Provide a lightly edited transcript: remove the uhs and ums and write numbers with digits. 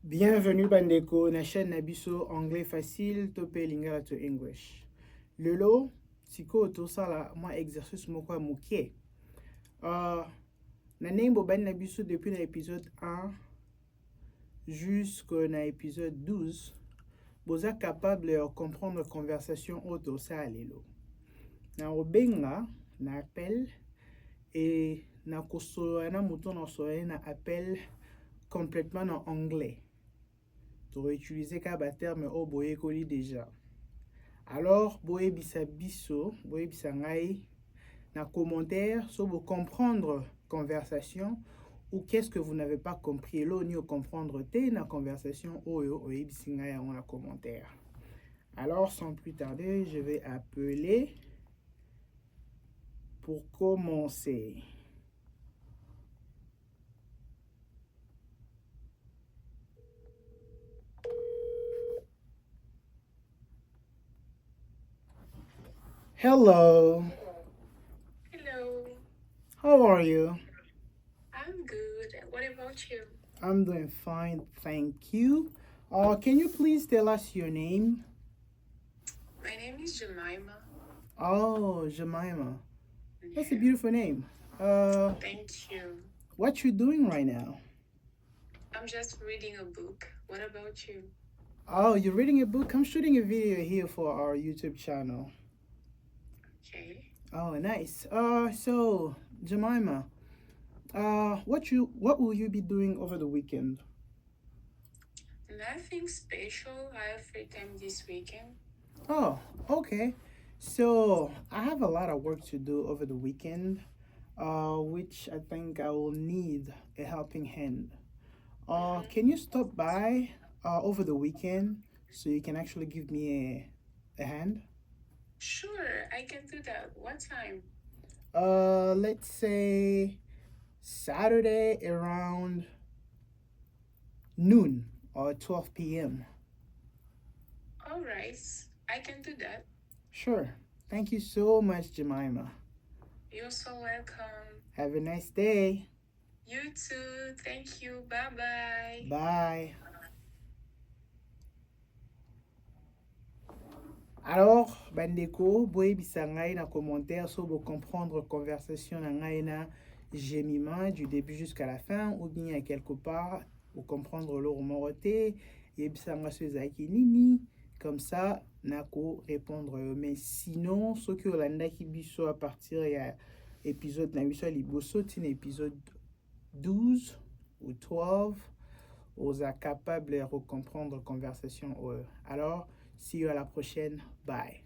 Bienvenue bandeko na chaîne na biso anglais facile topé lingala to English. Lelo siko tosala mwa exercice moko ya moke. Na ndenge bobani na biso depuis na épisode 1 jusqu'à na épisode 12, boza capable de comprendre conversation oyo tosala lelo. Na obenga na appel et na kosolola na moto na solola na appel complètement en anglais. Tu vas utiliser le terme au boye koli déjà. Alors, boye bisa biso, boye bisa ngai, na commentaire, so vous comprendre conversation ou qu'est-ce que vous n'avez pas compris. Là, on y comprendre te na conversation oyo oye bisa ngai en commentaire. Alors, sans plus tarder, je vais appeler pour commencer. Hello. Hello, How are you? I'm good. What about you? I'm doing fine, thank you. Can you please tell us your name? My name is Jemima. Oh, Jemima. That's a Yeah, beautiful name. thank you. What you doing right now? I'm just reading a book. What about you? Oh, you're reading a book? I'm shooting a video here for our YouTube channel. Okay. Oh, nice. So Jemima, what will you be doing over the weekend? Nothing special. I have free time this weekend. Oh, okay. So I have a lot of work to do over the weekend, which I think I will need a helping hand. Can you stop by over the weekend so you can actually give me a hand? Sure, I can do that. What time? Let's say Saturday around noon or 12 p.m. All right, I can do that. Sure. Thank you so much, Jemima. You're so welcome. Have a nice day. You too. Thank you. Bye-bye. Bye. Alors, bandeko, boyebisa ngai na commentaire so bo comprendre conversation na ngai na Jemima du début jusqu'à la fin ou bien quelque part ou comprendre le moko te yebisa ngai so ezalaki nini comme ça nako répondre mais sinon soki olandaki biso à partir ya épisode na biso ya liboso tina épisode 12 ou 12 oza capable de comprendre conversation alors see you à la prochaine. Bye.